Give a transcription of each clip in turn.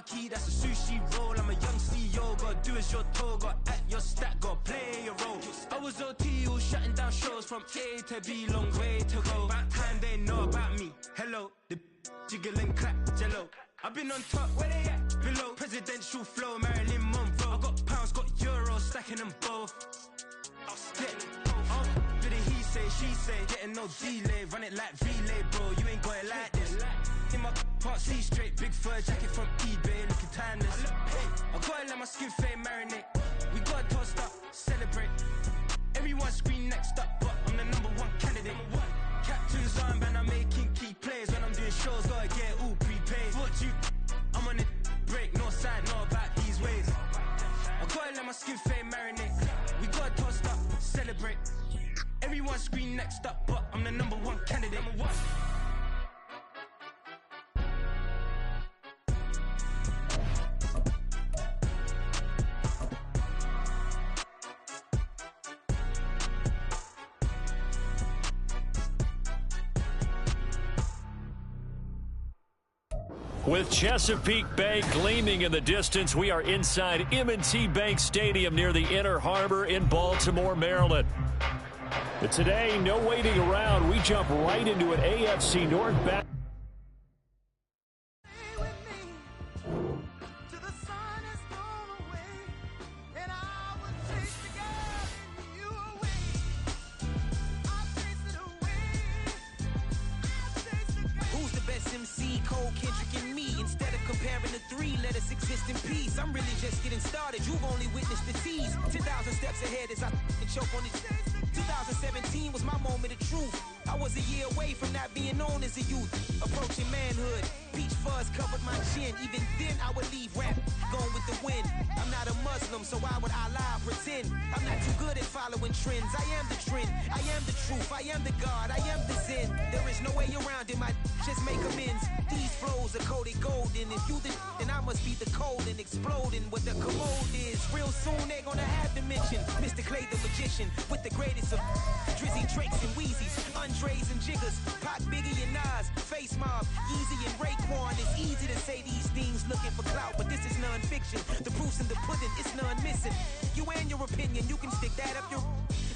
key, that's a sushi roll. I'm a young CEO, gotta do as you're told. Gotta act your stack, gotta play your role. I was OT, all shutting down shows from A to B, long way to go. About time they know about me. Hello, the jiggle and clap, jello. I've been on top, where they at? Below, presidential flow, Marilyn Monroe. I got pounds, got euros, stacking them both. Bit of he say, she say, getting no delay, run it like relay, bro. You ain't got it like this. In my part C straight, big fur jacket from eBay, looking timeless. I gotta let my skin fade marinate. We gotta toast up, celebrate. Everyone scream next up, but I'm the #1 candidate. Captain's arm, and I'm making key plays. When I'm doing shows, gotta get all prepaid. What you? I'm on it, break, no side, no about these ways. I gotta let my skin fade marinate. We gotta toast up, celebrate. Everyone scream next up, but I'm the #1 candidate. With Chesapeake Bay gleaming in the distance, we are inside M&T Bank Stadium near the Inner Harbor in Baltimore, Maryland. But today, no waiting around. We jump right into an AFC North battle. Let us exist in peace. I'm really just getting started. You've only witnessed the tease. 10,000 steps ahead as I choke on it. 2017 was my moment of truth. I was a year away from not being known as a youth. Approaching manhood. Peach fuzz covered my chin. Even then I would leave rap going with the wind. I'm not a Muslim, so why would I lie or pretend? I'm not too good at following trends. I am the trend. I am the truth. I am the God. I am the sin. There is no way around it. My just make amends. These flows are coated golden. If you the then I must be the cold and exploding what the commode is. Real soon they're gonna have to mention Mr. Clay the magician with the greatest of Drizzy, Drakes and Wheezies, Andres and Jiggers, Pac, Biggie and Nas, Face Mob, Yeezy and Raekwon. It's easy to say these things looking for clout, but this is non-fiction. The proof's in the pudding, it's none missing. You and your opinion, you can stick that up your.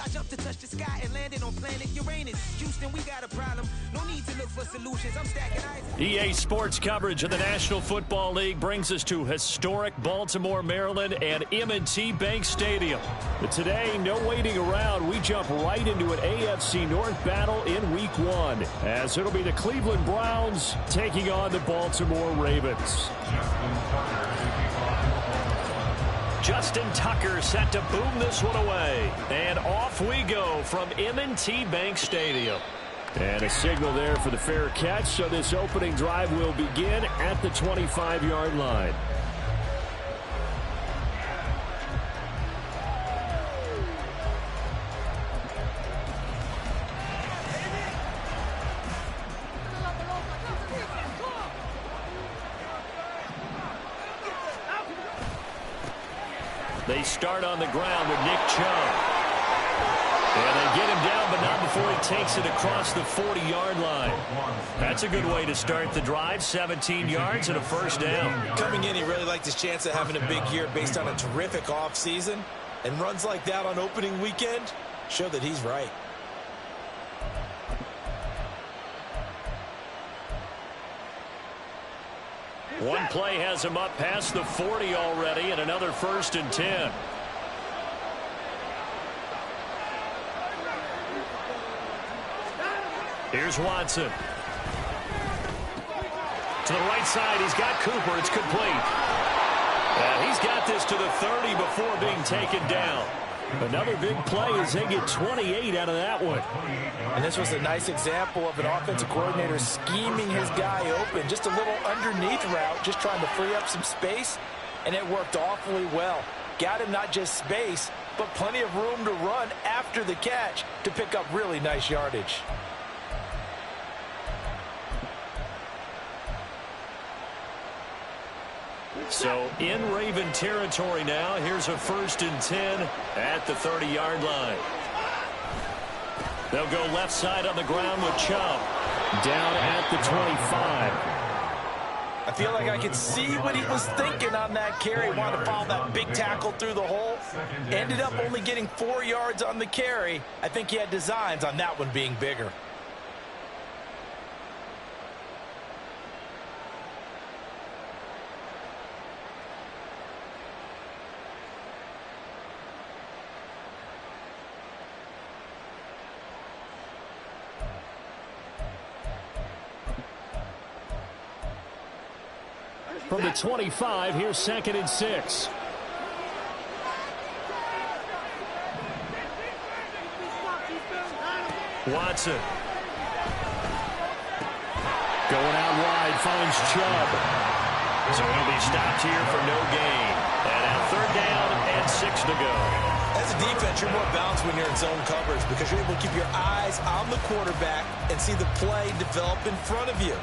I jumped to touch the sky and landed on planet Uranus. Houston, we got a problem. No need to look for solutions. I'm stacking eyes. EA Sports coverage of the National Football League brings us to historic Baltimore, Maryland, and M&T Bank Stadium. But today, no waiting around. We jump right into an AFC North battle in Week 1, as it'll be the Cleveland Browns taking on the Baltimore Ravens. Justin Tucker set to boom this one away. And off we go from M&T Bank Stadium. And a signal there for the fair catch, so this opening drive will begin at the 25-yard line. They start on the ground with Nick Chubb. And they get him down, but not before he takes it across the 40-yard line. That's a good way to start the drive. 17 yards and a first down. Coming in, he really liked his chance of having a big year based on a terrific offseason. And runs like that on opening weekend show that he's right. One play has him up past the 40 already, and another 1st and 10. Here's Watson. To the right side, he's got Cooper. It's complete. And he's got this to the 30 before being taken down. Another big play as they get 28 out of that one. And this was a nice example of an offensive coordinator scheming his guy open. Just a little underneath route, just trying to free up some space, and it worked awfully well. Got him not just space, but plenty of room to run after the catch to pick up really nice yardage. So in Raven territory now. Here's a 1st and 10 at the 30-yard line. They'll go left side on the ground with Chubb. Down at the 25. I feel like I could see what he was thinking on that carry. Wanted to follow that big tackle through the hole. Ended up only getting 4 yards on the carry. I think he had designs on that one being bigger. From the 25, here's 2nd and 6. Watson. Going out wide, finds Chubb. So he'll be stopped here for no gain. And at 3rd down and 6 to go. As a defense, you're more balanced when you're in zone coverage because you're able to keep your eyes on the quarterback and see the play develop in front of you.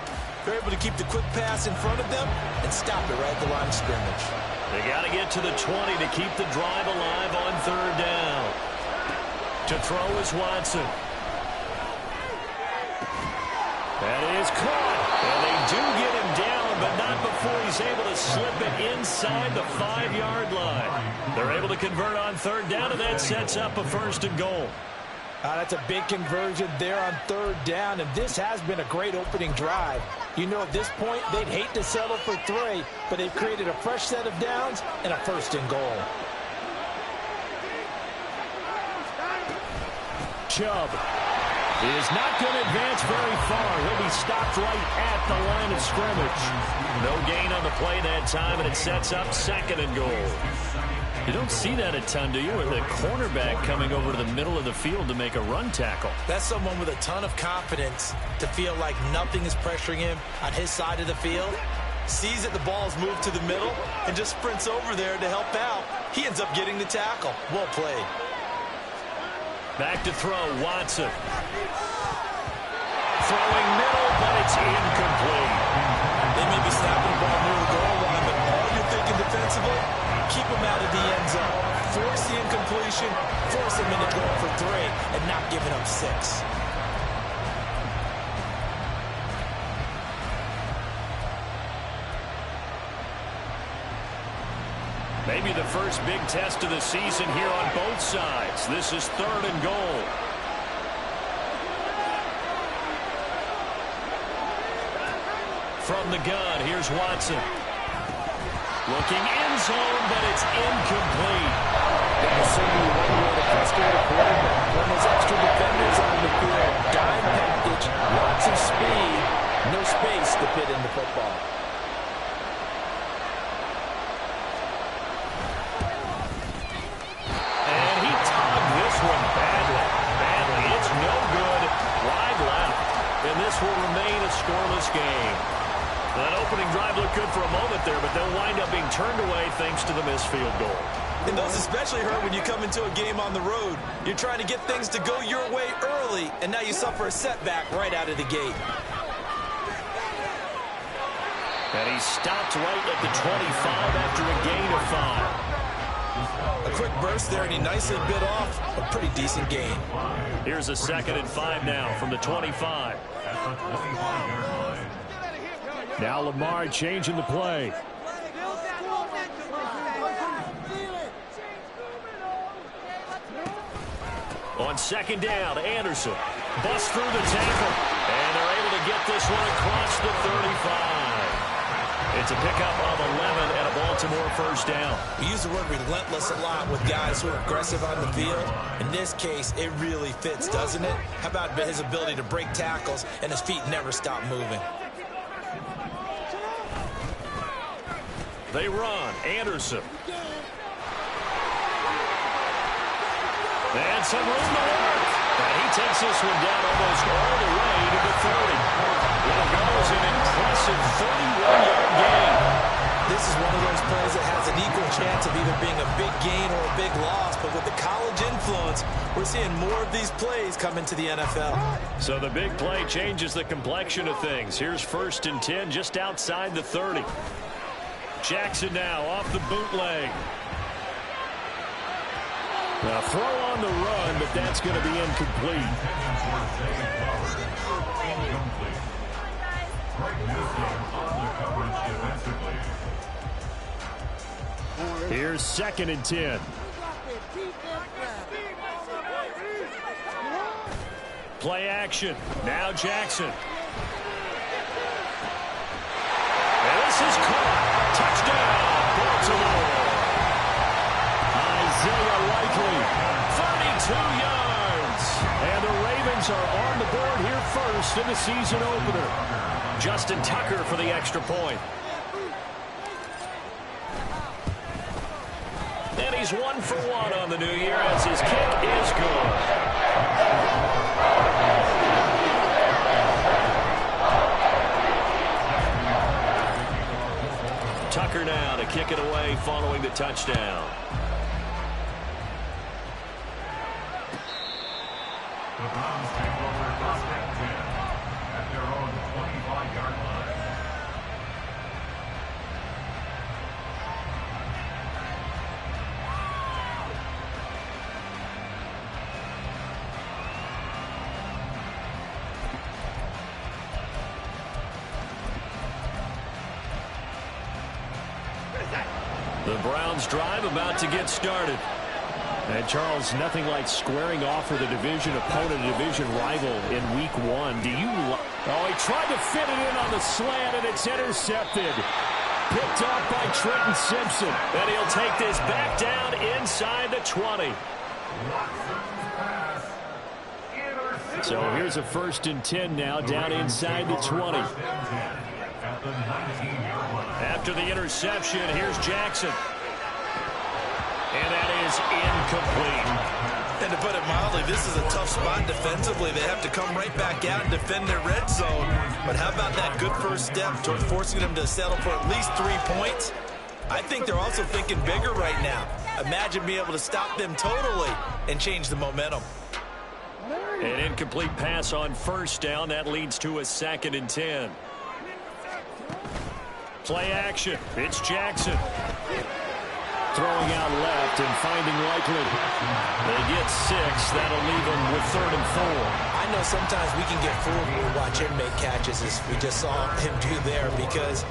They're able to keep the quick pass in front of them and stop it right at the line of scrimmage. They got to get to the 20 to keep the drive alive on 3rd down. To throw is Watson. That is caught. And they do get him down, but not before he's able to slip it inside the 5-yard line. They're able to convert on 3rd down, and that sets up a 1st and goal. That's a big conversion there on 3rd down, and this has been a great opening drive. You know, at this point, they'd hate to settle for 3, but they've created a fresh set of downs and a 1st and goal. Chubb is not going to advance very far. He'll be stopped right at the line of scrimmage. No gain on the play that time, and it sets up 2nd and goal. You don't see that a ton, do you? With a cornerback coming over to the middle of the field to make a run tackle. That's someone with a ton of confidence to feel like nothing is pressuring him on his side of the field. Sees that the ball is moved to the middle and just sprints over there to help out. He ends up getting the tackle. Well played. Back to throw, Watson. Throwing middle, but it's incomplete. They may be snapping the ball near the goal line, but all you're thinking defensively, keep him out of the end zone. Force the incompletion, force him into going for 3, and not giving up 6. Maybe the first big test of the season here on both sides. This is 3rd and goal. From the gun, here's Watson. Looking end zone, but it's incomplete. That's certainly one way to frustrate a quarterback. When there's extra defenders on the field, dime package, lots of speed, no space to fit in the football. And he togged this one badly. It's no good. Wide left. And this will remain a scoreless game. That opening drive looked good for a moment there, but they'll wind up being turned away thanks to the missed field goal. And those especially hurt when you come into a game on the road. You're trying to get things to go your way early, and now you suffer a setback right out of the gate. And he's stopped right at the 25 after a gain of 5. A quick burst there, and he nicely bit off a pretty decent gain. Here's a 2nd and 5 now from the 25. Now Lamar changing the play. On 2nd down, Anderson busts through the tackle, and they're able to get this one across the 35. It's a pickup of 11 and a Baltimore 1st down. We use the word relentless a lot with guys who are aggressive on the field. In this case, it really fits, doesn't it? How about his ability to break tackles and his feet never stop moving? They run. Anderson. And some room to work. And he takes this one down almost all the way to the 30. It goes an impressive 31-yard gain. This is one of those plays that has an equal chance of either being a big gain or a big loss. But with the college influence, we're seeing more of these plays come into the NFL. So the big play changes the complexion of things. Here's 1st and 10 just outside the 30. Jackson now off the bootleg. Now throw on the run, but that's going to be incomplete. Here's 2nd and 10. Play action. Now Jackson. And this is caught. Touchdown, Baltimore. Isaiah Likely, 32 yards. And the Ravens are on the board here first in the season opener. Justin Tucker for the extra point. And he's 1 for 1 on the new year as his kick is good. Tucker now to kick it away following the touchdown. The Browns take over first and 10 at their own 25-yard line. The Browns drive about to get started. And Charles, nothing like squaring off with a division opponent, a division rival in week 1. Do you? Oh, he tried to fit it in on the slant, and it's intercepted. Picked off by Trenton Simpson. And he'll take this back down inside the 20. So here's a 1st and 10 now down inside the 20. After the interception, here's Jackson. And that is incomplete. And to put it mildly, this is a tough spot defensively. They have to come right back out and defend their red zone. But how about that good first step toward forcing them to settle for at least 3 points? I think they're also thinking bigger right now. Imagine being able to stop them totally and change the momentum. An incomplete pass on 1st down. That leads to a 2nd and 10. Play action. It's Jackson. Throwing out left and finding Likely. They get 6. That'll leave them with 3rd and 4. I know sometimes we can get fooled when we watch him make catches, as we just saw him do there, because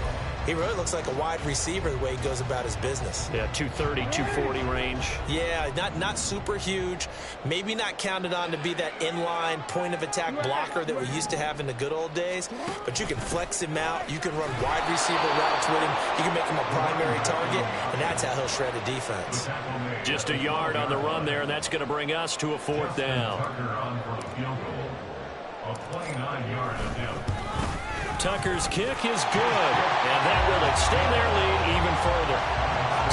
he really looks like a wide receiver the way he goes about his business. Yeah, 230, 240 range. Yeah, not super huge. Maybe not counted on to be that inline point-of-attack blocker that we used to have in the good old days, but you can flex him out. You can run wide receiver routes with him. You can make him a primary target, and that's how he'll shred a defense. Just a yard on the run there, and that's going to bring us to a 4th down. Tucker's kick is good, and that will extend their lead even further.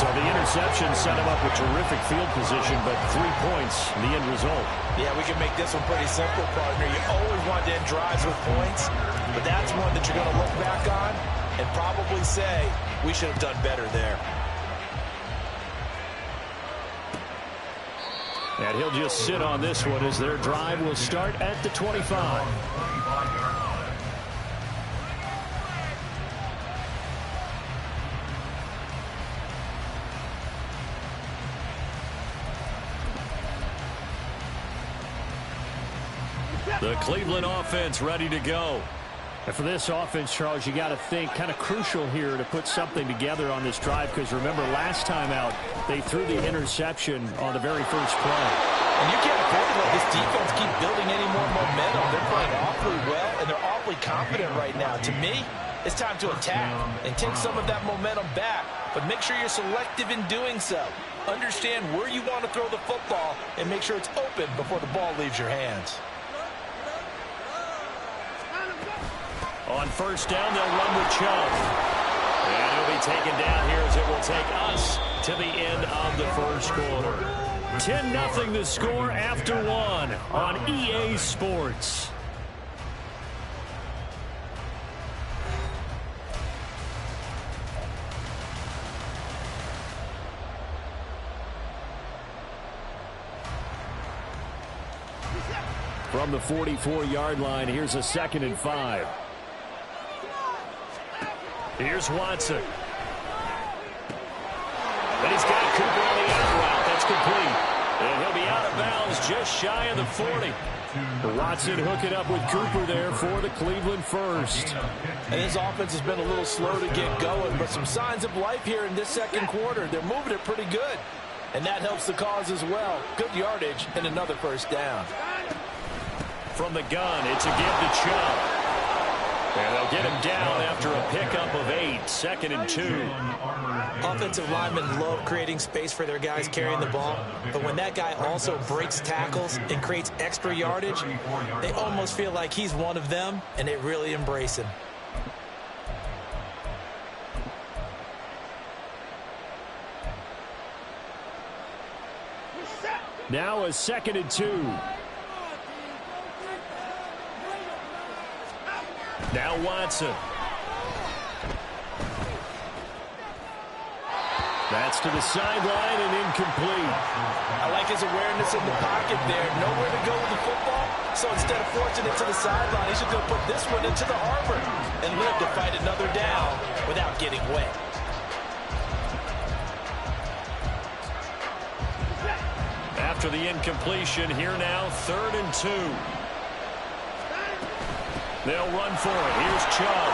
So the interception set him up with terrific field position, but 3 points, the end result. Yeah, we can make this one pretty simple, partner. You always want to end drives with points, but that's one that you're going to look back on and probably say, we should have done better there. And he'll just sit on this one as their drive will start at the 25. The Cleveland offense ready to go. And for this offense, Charles, you got to think kind of crucial here to put something together on this drive, because remember last time out they threw the interception on the very first play. And you can't afford to let this defense keep building any more momentum. They're playing awfully well, and they're awfully confident right now. To me, it's time to attack and take some of that momentum back, but make sure you're selective in doing so. Understand where you want to throw the football and make sure it's open before the ball leaves your hands. On 1st down, they'll run with Chubb. And he'll be taken down here as it will take us to the end of the first quarter. 10-0 the score after 1 on EA Sports. From the 44-yard line, here's a 2nd and 5. Here's Watson. And he's got Cooper on the out route. That's complete. And he'll be out of bounds just just shy of the 40. Watson hooking up with Cooper there for the Cleveland first. And his offense has been a little slow to get going, but some signs of life here in this second quarter. They're moving it pretty good, and that helps the cause as well. Good yardage and another first down. From the gun, it's a give to Chubb. And they'll get him down after a pickup of 8, 2nd and 2. Offensive linemen love creating space for their guys carrying the ball, but when that guy also breaks tackles and creates extra yardage, they almost feel like he's one of them, and they really embrace him. Now a 2nd and 2. Now Watson. That's to the sideline and incomplete. I like his awareness in the pocket there. Nowhere to go with the football. So instead of forcing it to the sideline, he's just going to put this one into the harbor and live to fight another down without getting wet. After the incompletion, here now, 3rd and 2. They'll run for it. Here's Chubb.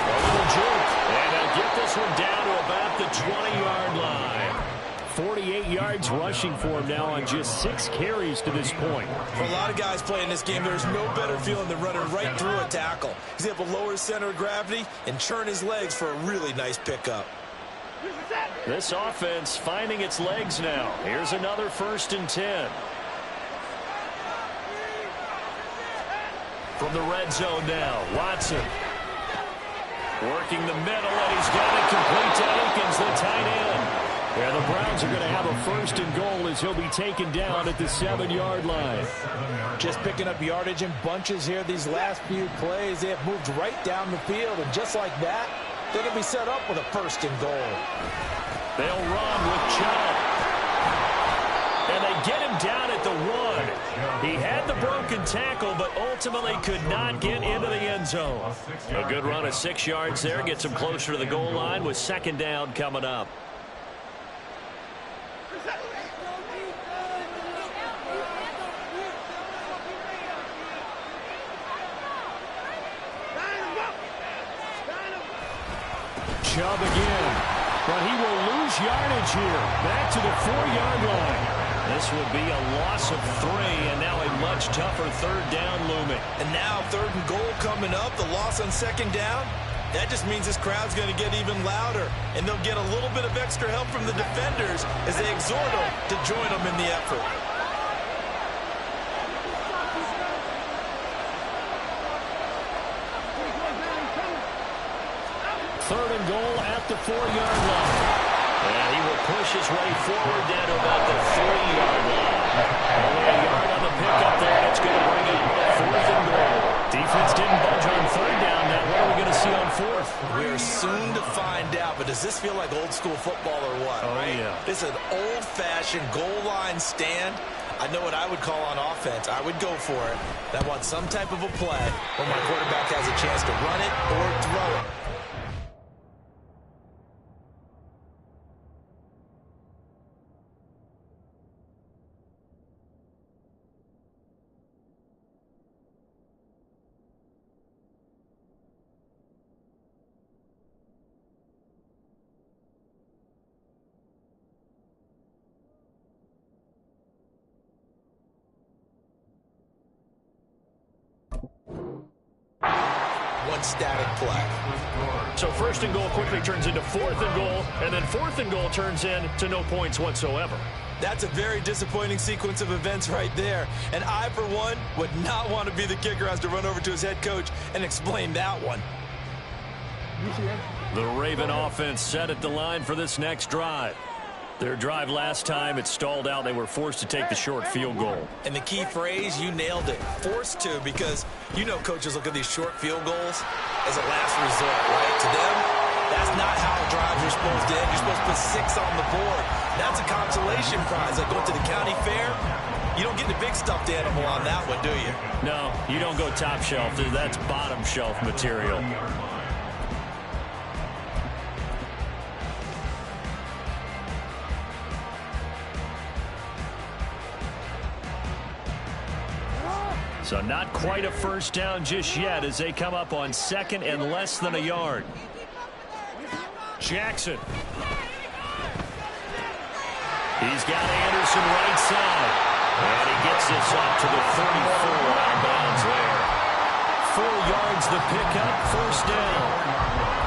A little juke. And they'll get this one down to about the 20-yard line. 48 yards rushing for him now on just 6 carries to this point. For a lot of guys playing this game, there's no better feeling than running right through a tackle. He's able to lower his center of gravity and churn his legs for a really nice pickup. This offense finding its legs now. Here's another 1st and 10. From the red zone now, Watson. Working the middle, and he's got it complete to Akins, the tight end. Yeah, the Browns are going to have a 1st and goal as he'll be taken down at the 7-yard line. Just picking up yardage in bunches here these last few plays. They have moved right down the field, and just like that, they're going to be set up with a 1st and goal. They'll run with Chubb. And they get him down at the 1. He had the broken tackle, but ultimately could not get into the end zone. A good run of 6 yards there. Gets him closer to the goal line with 2nd down coming up. Chubb again. But he will lose yardage here. Back to the 4-yard line. This would be a loss of 3, and now a much tougher 3rd down looming. And now 3rd and goal coming up, the loss on 2nd down. That just means this crowd's going to get even louder, and they'll get a little bit of extra help from the defenders as they exhort them to join them in the effort. Third and goal at the 4-yard line. And he will push his way forward down to about the 3-yard line. Only a yard on the pickup there. It's going to bring up 4th and goal. Defense didn't budge on 3rd down. Now what are we going to see on 4th? We're soon to find out, but does this feel like old school football or what? Oh, right? Yeah. This is an old-fashioned goal line stand. I know what I would call on offense. I would go for it. I want some type of a play where my quarterback has a chance to run it or throw it. Static play. So 1st and goal quickly turns into 4th and goal, and then 4th and goal turns into no points whatsoever. That's a very disappointing sequence of events right there. And I, for one, would not want to be the kicker who has to run over to his head coach and explain that one. The Raven offense set at the line for this next drive. Their drive last time, it stalled out. They were forced to take the short field goal. And the key phrase, you nailed it, forced to, because you know coaches look at these short field goals as a last resort, right? To them, that's not how drives are supposed to end. You're supposed to put 6 on the board. That's a consolation prize. Like going to the county fair, you don't get the big stuffed animal on that one, do you? No, you don't go top shelf. That's bottom shelf material. So not quite a first down just yet as they come up on second and less than a yard. Jackson. He's got Anderson right side. And he gets this up to the 34 out of bounds there. 4 yards the pickup, first down.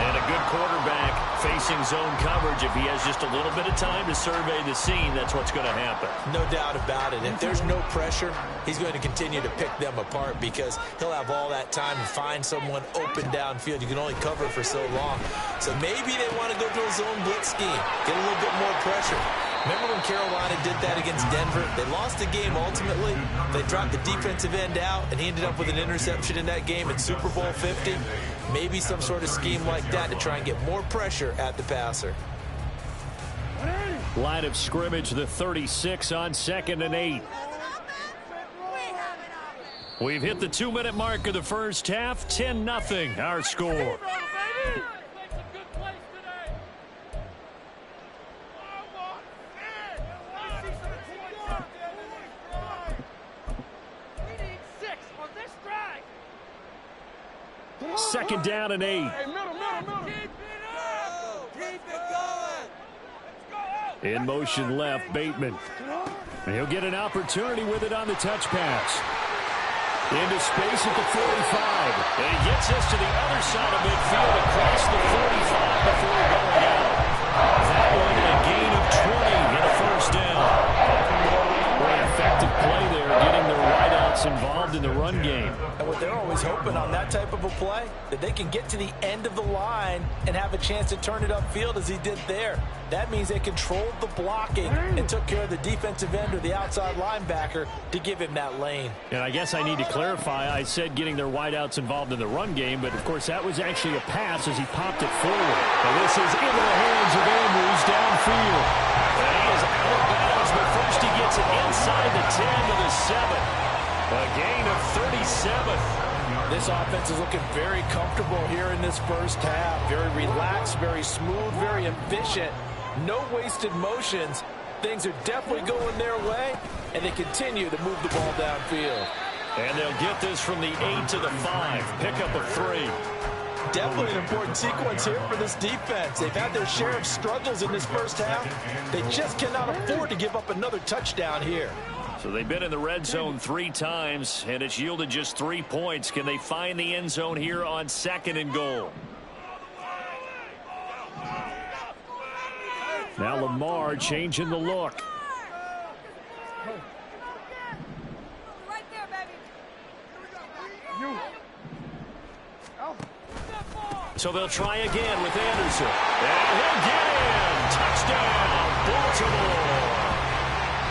And a good quarterback facing zone coverage. If he has just a little bit of time to survey the scene, that's what's going to happen. No doubt about it. If there's no pressure, he's going to continue to pick them apart because he'll have all that time to find someone open downfield. You can only cover for so long. So maybe they want to go to a zone blitz scheme, get a little bit more pressure. Remember when Carolina did that against Denver? They lost the game ultimately. They dropped the defensive end out, and he ended up with an interception in that game in Super Bowl 50. Maybe some sort of scheme like that to try and get more pressure at the passer. Line of scrimmage, the 36 on 2nd and 8. We've hit the 2-minute mark of the first half. 10-0 our score. Second down and 8. In motion left, Bateman. He'll get an opportunity with it on the touch pass. Into space at the 45. And he gets us to the other side of midfield across the 45 before going out. That one a gain of 20 and a first down. Very effective play there, getting the wideouts involved in the run game. And what they're always hoping on that type of a play, that they can get to the end of the line and have a chance to turn it upfield as he did there. That means they controlled the blocking and took care of the defensive end or the outside linebacker to give him that lane. And I guess I need to clarify, I said getting their wideouts involved in the run game, but of course that was actually a pass as he popped it forward. And this is into the hands of Andrews downfield. And he is out of bounds, but first he gets it inside the 10 to the 7. A gain of 37. This offense is looking very comfortable here in this first half. Very relaxed, very smooth, very efficient. No wasted motions. Things are definitely going their way, and they continue to move the ball downfield. And they'll get this from the 8 to the 5. Pickup of 3. Definitely an important sequence here for this defense. They've had their share of struggles in this first half. They just cannot afford to give up another touchdown here. So they've been in the red zone 3 times, and it's yielded just 3 points. Can they find the end zone here on 2nd and goal? Now Lamar changing the look. Right there, baby. So they'll try again with Anderson. And he'll get in. Touchdown, Baltimore.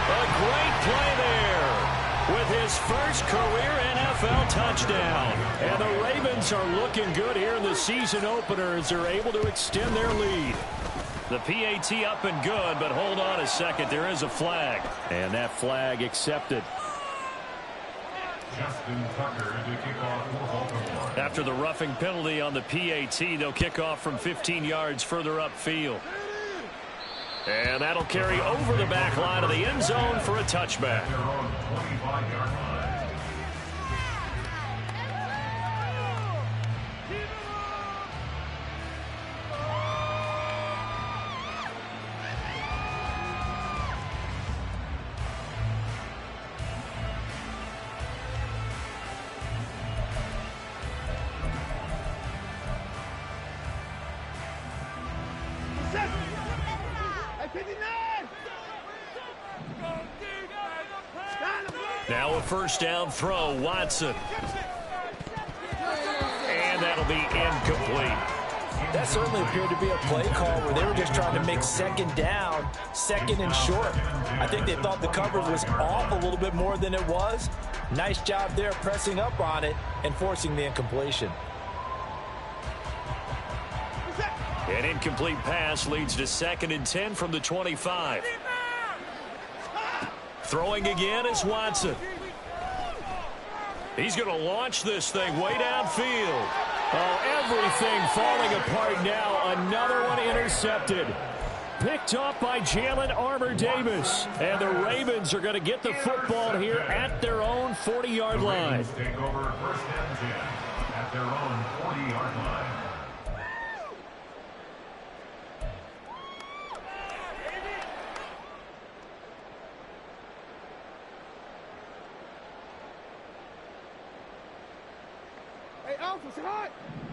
A great play there with his first career NFL touchdown. And the Ravens are looking good here in the season opener as they're able to extend their lead. The PAT up and good, but hold on a second. There is a flag. And that flag accepted. After the roughing penalty on the PAT, they'll kick off from 15 yards further upfield. And that'll carry over the back line of the end zone for a touchback. Now a first down throw, Watson. And that'll be incomplete. That certainly appeared to be a play call where they were just trying to make second down, second and short. I think they thought the coverage was off a little bit more than it was. Nice job there pressing up on it and forcing the incompletion. An incomplete pass leads to 2nd and 10 from the 25. Throwing again is Watson. He's going to launch this thing way downfield. Oh, everything falling apart now. Another one intercepted. picked off by Jalen Armour-Davis. And the Ravens are going to get the football here at their own 40-yard line. Take over first and 10 at their own 40-yard line.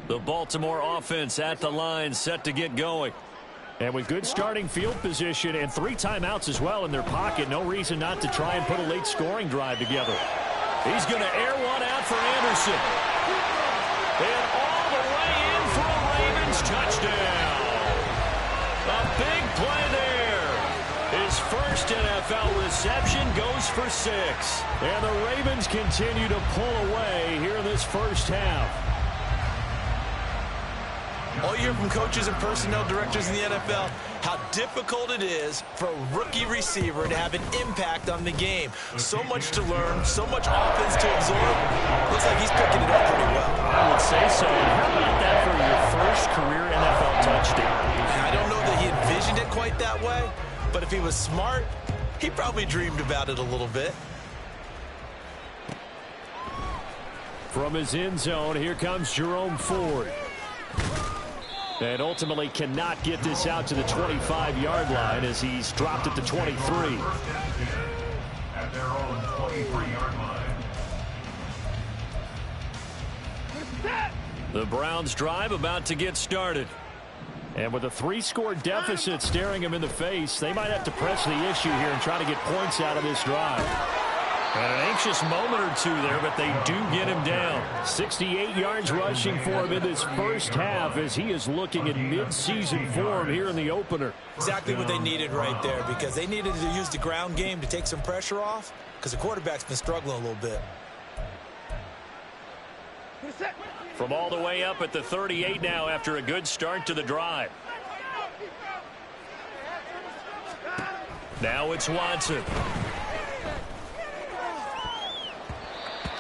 The Baltimore offense at the line, set to get going. And with good starting field position and 3 timeouts as well in their pocket, no reason not to try and put a late scoring drive together. He's going to air one out for Anderson. And all the way in for a Ravens touchdown. A big play there. His first NFL reception goes for 6. And the Ravens continue to pull away here in this first half. All you hear from coaches and personnel directors in the NFL, how difficult it is for a rookie receiver to have an impact on the game. So much to learn, so much offense to absorb. Looks like he's picking it up pretty well. I would say so. How about that for your first career NFL touchdown? I don't know that he envisioned it quite that way, but if he was smart, he probably dreamed about it a little bit. From his end zone, here comes Jerome Ford. And ultimately cannot get this out to the 25-yard line as he's dropped at the 23. At their own 23-yard line. The Browns drive about to get started. And with a 3-score deficit staring him in the face, they might have to press the issue here and try to get points out of this drive. And an anxious moment or two there, but they do get him down. 68 yards rushing for him in this first half as he is looking in mid-season form here in the opener. Exactly what they needed right there, because they needed to use the ground game to take some pressure off, because the quarterback's been struggling a little bit. From all the way up at the 38 now after a good start to the drive. Now it's Watson.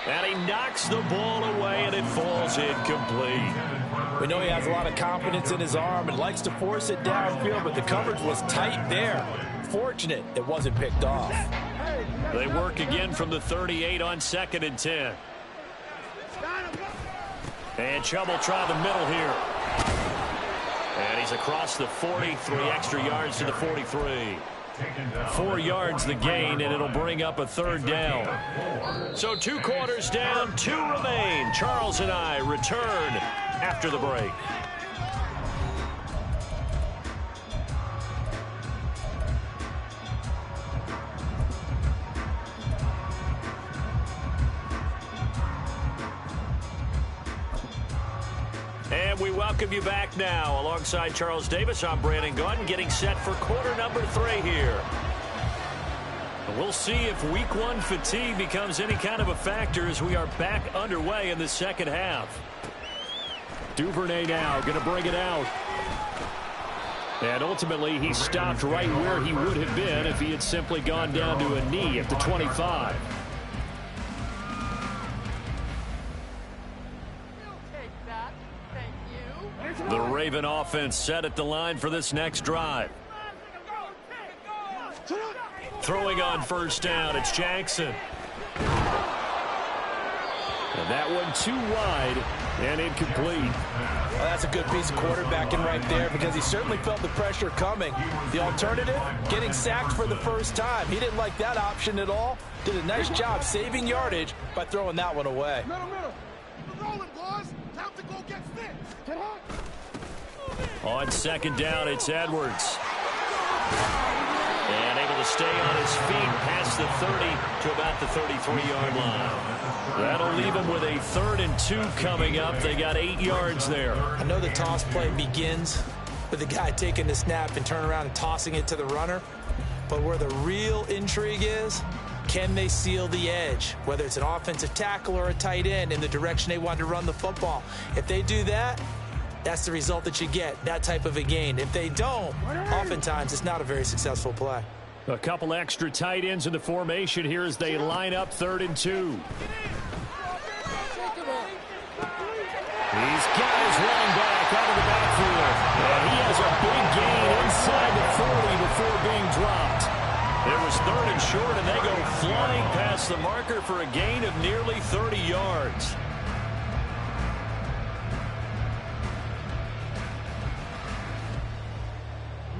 And he knocks the ball away, and it falls incomplete. We know he has a lot of confidence in his arm and likes to force it downfield, but the coverage was tight there. Fortunate it wasn't picked off. They work again from the 38 on 2nd and 10. And Chubb will try the middle here. And he's across the 40, 3 extra yards to the 43. 4 yards the gain, and it'll bring up a 3rd down. So 2 quarters down, 2 remain. Charles and I return after the break. And we welcome you back now. Alongside Charles Davis, I'm Brandon Gaudin, getting set for quarter number 3 here. And we'll see if week 1 fatigue becomes any kind of a factor as we are back underway in the second half. Duvernay now going to bring it out. And ultimately, he stopped right where he would have been if he had simply gone down to a knee at the 25. The Raven offense set at the line for this next drive. Throwing on first down, it's Jackson. And that one too wide and incomplete. Well, that's a good piece of quarterbacking right there, because he certainly felt the pressure coming. The alternative, getting sacked for the first time. He didn't like that option at all. Did a nice job saving yardage by throwing that one away. Middle. We're rolling, boys. Time to go get fit. Get hot. On 2nd down, it's Edwards. And able to stay on his feet past the 30 to about the 33-yard line. That'll leave him with a 3rd and 2 coming up. They got 8 yards there. I know the toss play begins with the guy taking the snap and turning around and tossing it to the runner. But where the real intrigue is, can they seal the edge, whether it's an offensive tackle or a tight end, in the direction they want to run the football? If they do that, that's the result that you get, that type of a gain. If they don't, oftentimes it's not a very successful play. A couple extra tight ends in the formation here as they line up 3rd and 2. These guys running back out of the backfield. And he has a big gain inside the 40 flying past the marker for a gain of nearly 30 yards.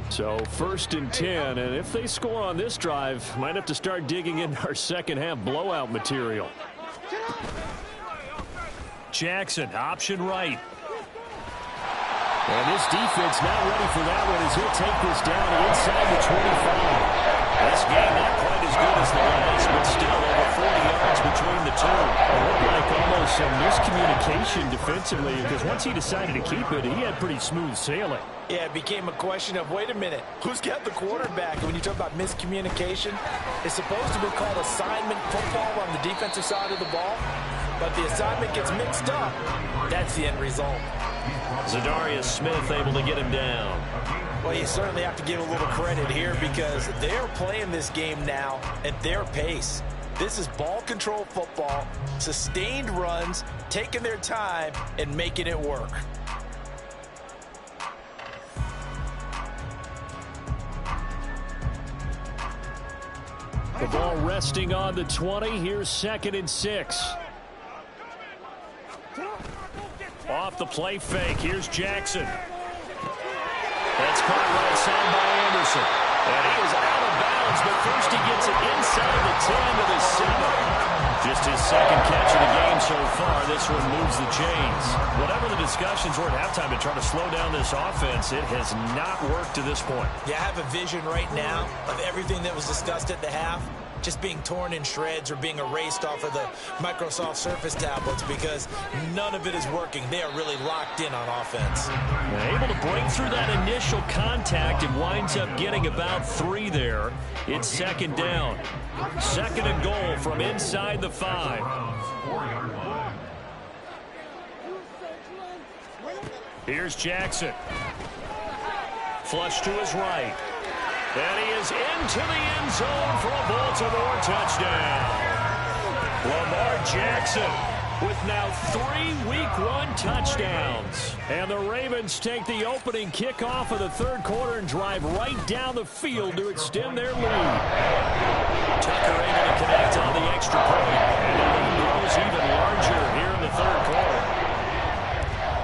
So 1st and 10, and if they score on this drive, might have to start digging into our second half blowout material. Jackson, option right. And this defense not ready for that one as he'll take this down inside the 25. This game not quite as good as the last, but still over 40 yards between the two. It looked like almost some miscommunication defensively because once he decided to keep it, he had pretty smooth sailing. Yeah, it became a question of, wait a minute, who's got the quarterback? And when you talk about miscommunication, it's supposed to be called assignment football on the defensive side of the ball. But the assignment gets mixed up. That's the end result. Zadarius Smith able to get him down. Well, you certainly have to give a little credit here because they're playing this game now at their pace. This is ball control football, sustained runs, taking their time, and making it work. The ball resting on the 20. Here's 2nd and 6. Off the play fake. Here's Jackson. That's caught right side by Anderson. And he is out of bounds, but first he gets it inside the 10 to the 7. Just his second catch of the game so far. This one moves the chains. Whatever the discussions were at halftime to try to slow down this offense, it has not worked to this point. Yeah, I have a vision right now of everything that was discussed at the half just being torn in shreds or being erased off of the Microsoft Surface tablets because none of it is working. They are really locked in on offense. Able to break through that initial contact and winds up getting about 3 there. It's 2nd down. 2nd and goal from inside the 5. Here's Jackson. Flush to his right. And he is into the end zone for a Baltimore touchdown. Lamar Jackson with now 3 Week 1 touchdowns. And the Ravens take the opening kickoff of the 3rd quarter and drive right down the field to extend their lead. Tucker able to connect on the extra point. And the lead grows even larger here in the 3rd quarter.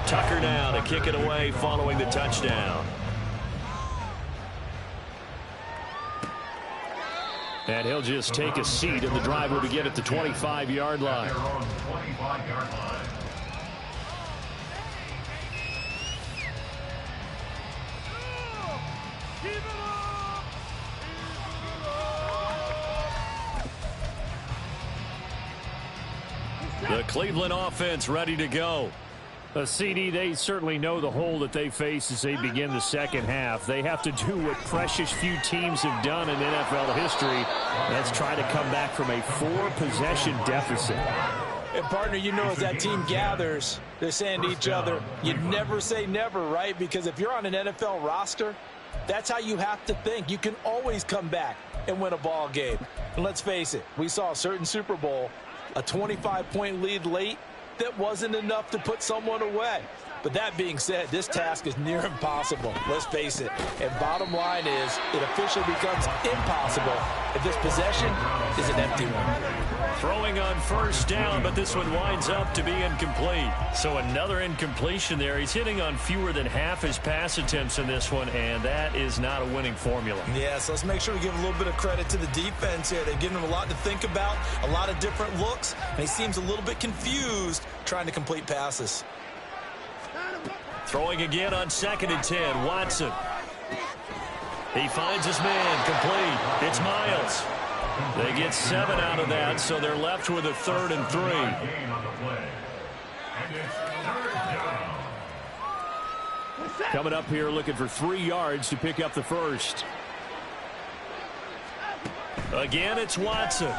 Tucker now to kick it away following the touchdown. And he'll just take a seat, and the drive will begin at the 25-yard line. The Cleveland offense ready to go. CD, they certainly know the hole that they face as they begin the second half. They have to do what precious few teams have done in NFL history. That's try to come back from a 4-possession deficit. And partner, you know, as that team gathers, they're saying to each other, you never say never, right? Because if you're on an NFL roster, that's how you have to think. You can always come back and win a ball game. And let's face it, we saw a certain Super Bowl, a 25-point lead late, that wasn't enough to put someone away. But that being said, this task is near impossible. Let's face it. And bottom line is, it officially becomes impossible if this possession is an empty one. Throwing on 1st down, but this one winds up to be incomplete. So another incompletion there. He's hitting on fewer than half his pass attempts in this one, and that is not a winning formula. Yeah, so let's make sure we give a little bit of credit to the defense here. They've given him a lot to think about, a lot of different looks, and he seems a little bit confused trying to complete passes. Throwing again on 2nd and 10, Watson. He finds his man, complete. It's Miles. They get 7 out of that, so they're left with a 3rd and 3. Coming up here looking for 3 yards to pick up the first. Again, it's Watson.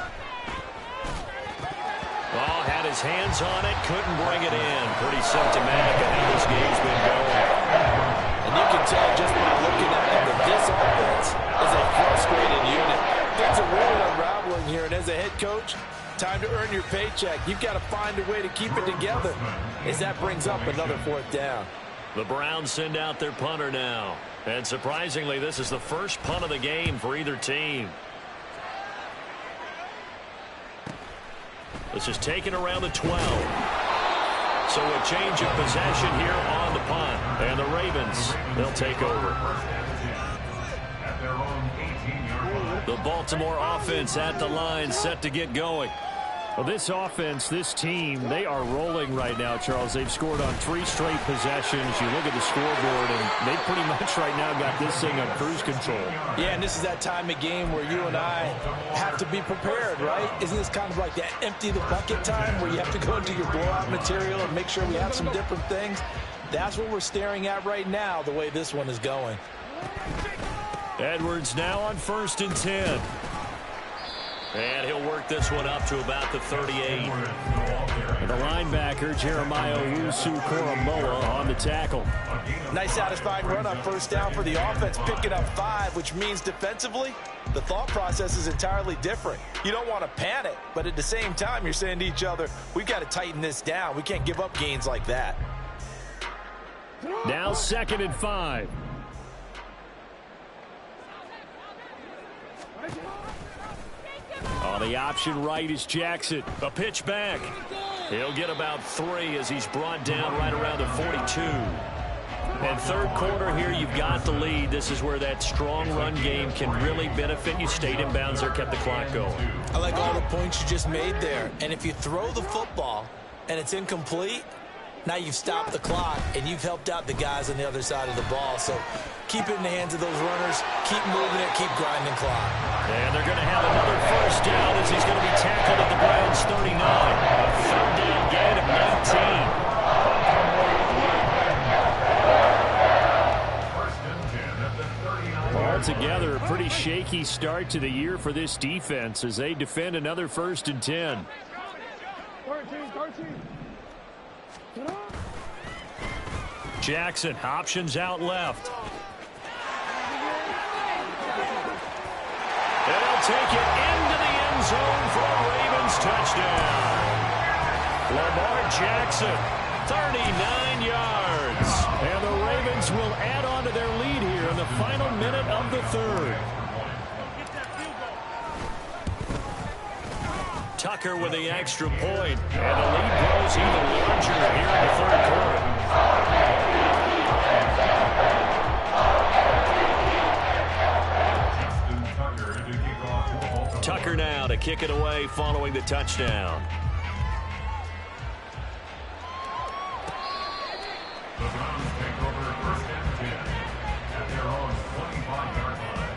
Oh, had his hands on it, couldn't bring it in. Pretty symptomatic of how this game's been going. And you can tell just by looking at it that this offense is a frustrated unit. Things are really unraveling here, and as a head coach, time to earn your paycheck. You've got to find a way to keep it together as that brings up another 4th down. The Browns send out their punter now. And surprisingly, this is the first punt of the game for either team. This is taken around the 12. So a change of possession here on the punt. And the Ravens, they'll take over. The Baltimore offense at the line, set to get going. Well, this offense, this team, they are rolling right now, Charles. They've scored on 3 straight possessions. You look at the scoreboard, and they pretty much right now got this thing on cruise control. Yeah, and this is that time of game where you and I have to be prepared, right? Isn't this kind of like that empty the bucket time where you have to go into your blowout material and make sure we have some different things? That's what we're staring at right now, the way this one is going. Edwards now on 1st and 10. And he'll work this one up to about the 38. And the linebacker, Jeremiah Owusu-Koramoah, on the tackle. Nice satisfying run on 1st down for the offense, picking up 5, which means defensively, the thought process is entirely different. You don't want to panic, but at the same time, you're saying to each other, we've got to tighten this down. We can't give up gains like that. Now 2nd and 5. On the option right is Jackson. A pitch back. He'll get about 3 as he's brought down right around the 42. And 3rd quarter here, you've got the lead. This is where that strong run game can really benefit you. Stayed in bounds there, kept the clock going. I like all the points you just made there. And if you throw the football and it's incomplete, now you've stopped the clock and you've helped out the guys on the other side of the ball. So keep it in the hands of those runners. Keep moving it. Keep grinding clock. And they're going to have another 1st down as he's going to be tackled at the Browns' 39. A 3rd down gain of 19. Altogether, a pretty shaky start to the year for this defense as they defend another 1st and 10. 13. Jackson, options out left. They'll take it into the end zone for a Ravens touchdown. Lamar Jackson, 39 yards. And the Ravens will add on to their lead here in the final minute of the 3rd. Tucker with the extra point, and the lead grows even larger here in the 3rd quarter. Tucker now to kick it away following the touchdown. The Browns take over 1st and 10 at their own 25-yard line.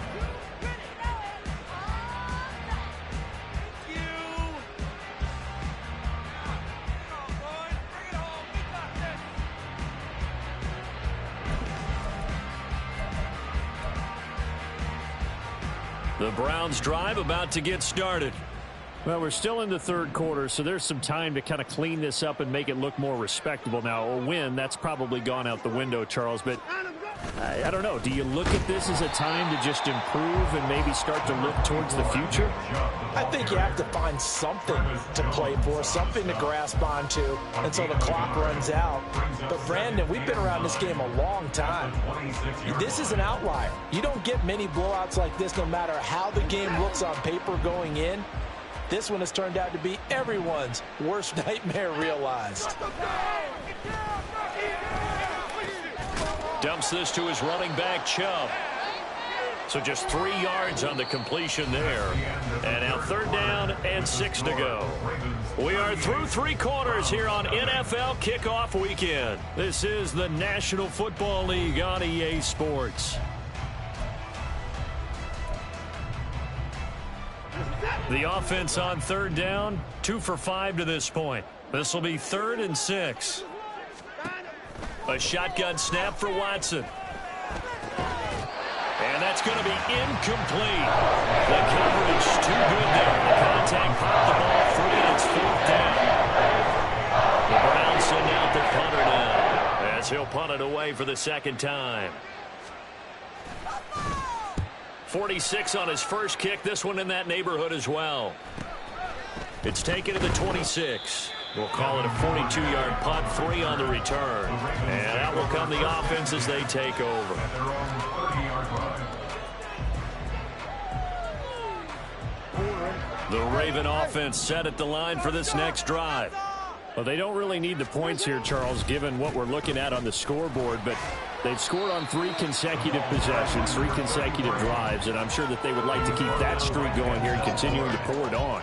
The Browns drive about to get started. Well, we're still in the 3rd quarter, so there's some time to kind of clean this up and make it look more respectable. Now, a win, that's probably gone out the window, Charles, but I don't know. Do you look at this as a time to just improve and maybe start to look towards the future? I think you have to find something to play for, something to grasp onto until the clock runs out. But, Brandon, we've been around this game a long time. This is an outlier. You don't get many blowouts like this no matter how the game looks on paper going in. This one has turned out to be everyone's worst nightmare realized. Dumps this to his running back, Chubb. So just 3 yards on the completion there. And now 3rd down and 6 to go. We are through 3 quarters here on NFL Kickoff Weekend. This is the National Football League on EA Sports. The offense on 3rd down, 2 for 5 to this point. This will be 3rd and 6. A shotgun snap for Watson. And that's going to be incomplete. The coverage too good there. The contact popped the ball free, and it's 4th down. The Browns send out their punter now as he'll punt it away for the 2nd time. 46 on his first kick. This one in that neighborhood as well. It's taken to the 26. We'll call it a 42-yard punt, 3 on the return. And out will come the offense as they take over. The Raven offense set at the line for this next drive. Well, they don't really need the points here, Charles, given what we're looking at on the scoreboard, but they've scored on 3 consecutive possessions, 3 consecutive drives, and I'm sure that they would like to keep that streak going here and continuing to pour it on.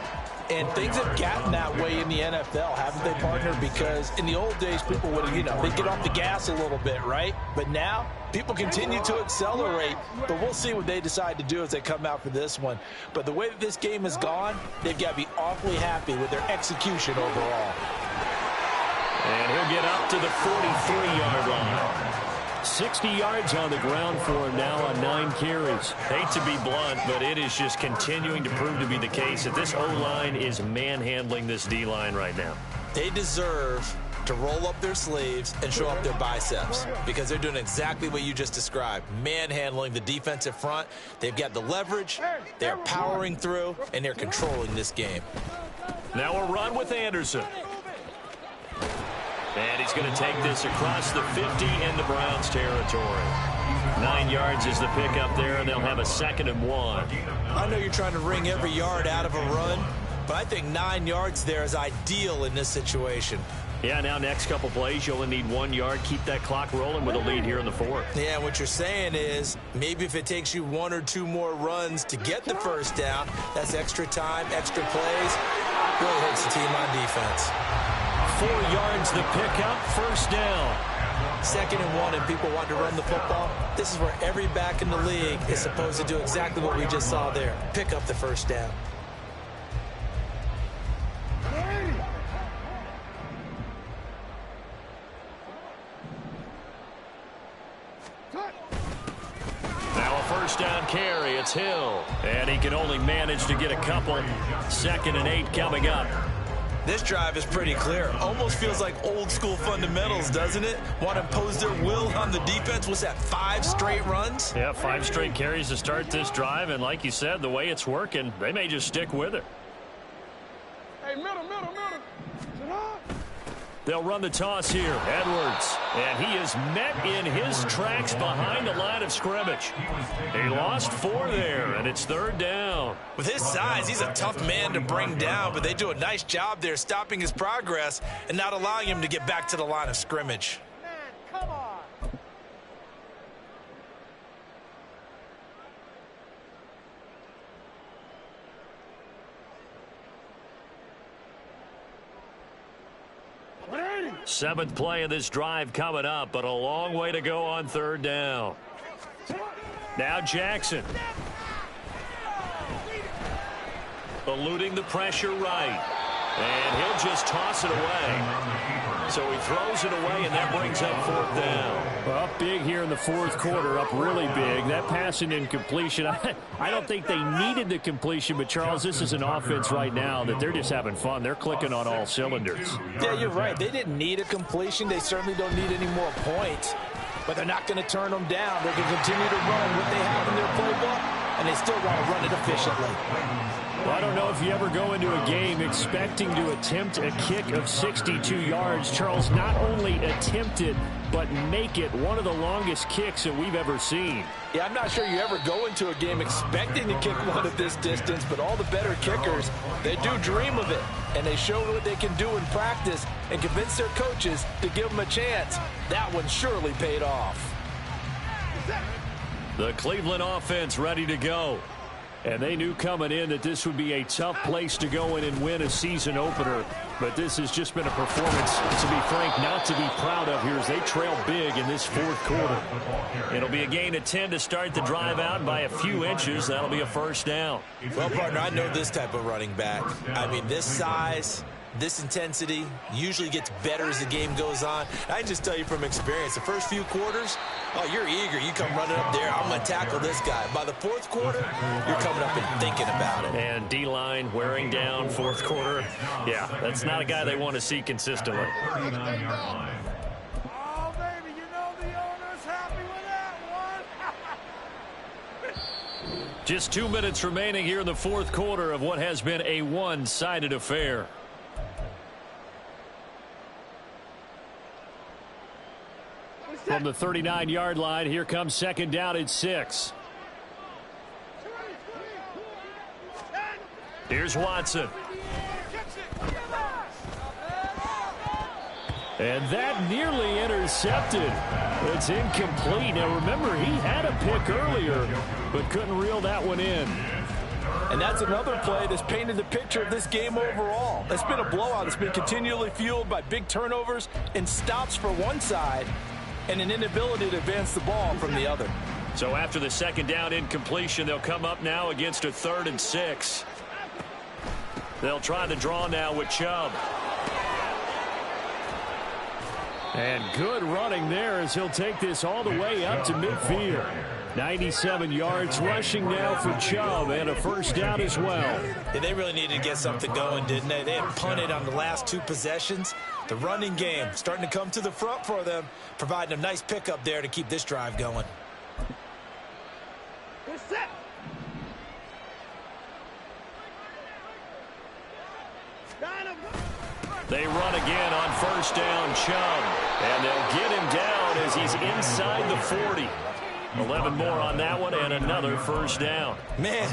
And things have gotten that way in the NFL, haven't they, partner? Because in the old days, people would, they'd get off the gas a little bit, right? But now, people continue to accelerate. But we'll see what they decide to do as they come out for this one. But the way that this game has gone, they've got to be awfully happy with their execution overall. And he'll get up to the 43-yard line. 60 yards on the ground for him now on 9 carries. Hate to be blunt, but it is just continuing to prove to be the case that this O-line is manhandling this D-line right now. They deserve to roll up their sleeves and show up their biceps because they're doing exactly what you just described, manhandling the defensive front. They've got the leverage, they're powering through, and they're controlling this game. Now a run with Anderson. And he's going to take this across the 50 into Browns territory. 9 yards is the pickup there, and they'll have a 2nd and 1. I know you're trying to wring every yard out of a run, but I think 9 yards there is ideal in this situation. Yeah, now next couple plays, you only need 1 yard. Keep that clock rolling with a lead here in the 4th. Yeah, what you're saying is maybe if it takes you 1 or 2 more runs to get the first down, that's extra time, extra plays. Really hurts the team on defense. 4 yards the pickup, 1st down. 2nd and 1 and people want to run the football. This is where every back in the league is supposed to do exactly what we just saw there. Pick up the first down. Now a 1st down carry, it's Hill. And he can only manage to get a couple. 2nd and 8 coming up. This drive is pretty clear. Almost feels like old school fundamentals, doesn't it? Want to impose their will on the defense. What's that, 5 straight runs? Yeah, 5 straight carries to start this drive. And like you said, the way it's working, they may just stick with it. Hey, middle. They'll run the toss here. Edwards. And he is met in his tracks behind the line of scrimmage. He lost 4 there, and it's 3rd down. With his size, he's a tough man to bring down, but they do a nice job there stopping his progress and not allowing him to get back to the line of scrimmage. Man, come on. Seventh play of this drive coming up, but a long way to go on 3rd down. Now Jackson. Eluding the pressure right. And he'll just toss it away. So he throws it away, and that brings up 4th down. Well, up big here in the 4th quarter, up really big. That passing incompletion, I don't think they needed the completion, but, Charles, this is an offense right now that they're just having fun. They're clicking on all cylinders. Yeah, you're right. They didn't need a completion. They certainly don't need any more points. But they're not going to turn them down. They can continue to run what they have in their playbook, and they still want to run it efficiently. Well, I don't know if you ever go into a game expecting to attempt a kick of 62 yards. Charles, not only attempt it, but make it one of the longest kicks that we've ever seen. Yeah, I'm not sure you ever go into a game expecting to kick one at this distance, but all the better kickers, they do dream of it, and they show what they can do in practice and convince their coaches to give them a chance. That one surely paid off. The Cleveland offense ready to go. And they knew coming in that this would be a tough place to go in and win a season opener. But this has just been a performance, to be frank, not to be proud of here as they trail big in this 4th quarter. It'll be a gain of 10 to start the drive out by a few inches. That'll be a 1st down. Well, partner, I know this type of running back. I mean, this size, this intensity usually gets better as the game goes on. I can just tell you from experience, the first few quarters, oh, you're eager. You come running up there, I'm going to tackle this guy. By the 4th quarter, you're coming up and thinking about it. And D-line wearing down 4th quarter. Yeah, that's not a guy they want to see consistently. Oh, baby, you know the owner's happy with that one. Just 2 minutes remaining here in the 4th quarter of what has been a one-sided affair. From the 39-yard line, here comes 2nd down and 6. Here's Watson. And that nearly intercepted. It's incomplete. Now remember, he had a pick earlier, but couldn't reel that one in. And that's another play that's painted the picture of this game overall. It's been a blowout. It's been continually fueled by big turnovers and stops for one side and an inability to advance the ball from the other. So after the second down incompletion, they'll come up now against a 3rd and 6. They'll try the draw now with Chubb. And good running there as he'll take this all the way up to midfield. 97 yards rushing now for Chubb, and a first down as well. Yeah, they really needed to get something going, didn't they? They had punted on the last 2 possessions. The running game starting to come to the front for them, providing a nice pickup there to keep this drive going. They run again on first down, Chubb. And they'll get him down as he's inside the 40. 11 more on that one and another first down. Man,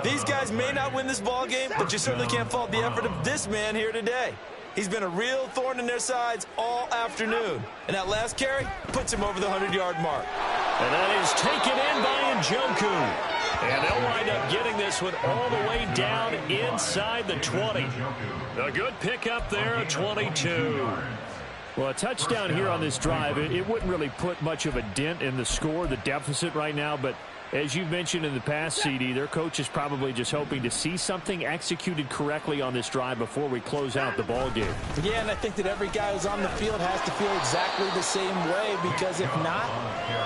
these guys may not win this ball game, but you certainly can't fault the effort of this man here today. He's been a real thorn in their sides all afternoon. And that last carry puts him over the 100-yard mark. And that is taken in by Njoku. And they'll wind up getting this one all the way down inside the 20. A good pickup there at 22. Well, a touchdown here on this drive, it wouldn't really put much of a dent in the score, the deficit right now. But as you've mentioned in the past, CD, their coach is probably just hoping to see something executed correctly on this drive before we close out the ball game. Yeah, and I think that every guy who's on the field has to feel exactly the same way, because if not,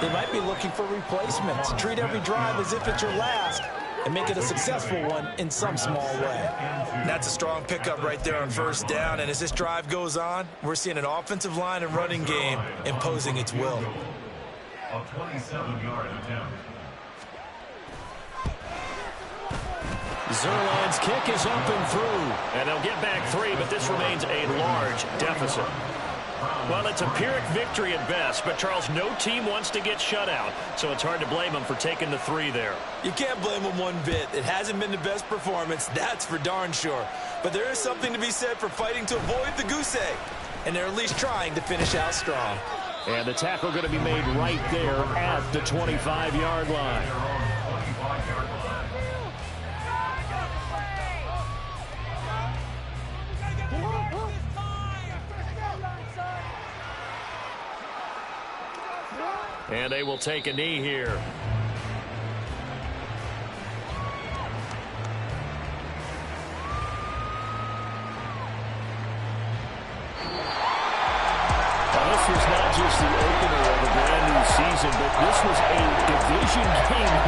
they might be looking for replacements. Treat every drive as if it's your last and make it a successful one in some small way. That's a strong pickup right there on first down, and as this drive goes on, we're seeing an offensive line and running game imposing its will. A 27-yard attempt. Zerline's kick is up and through. And they'll get back 3, but this remains a large deficit. Well, it's a Pyrrhic victory at best, but Charles, no team wants to get shut out, so it's hard to blame them for taking the 3 there. You can't blame them one bit. It hasn't been the best performance, that's for darn sure. But there is something to be said for fighting to avoid the goose egg, and they're at least trying to finish out strong. And the tackle going to be made right there at the 25-yard line. And they will take a knee here. Now, this was not just the opener of a brand new season, but this was a division game here.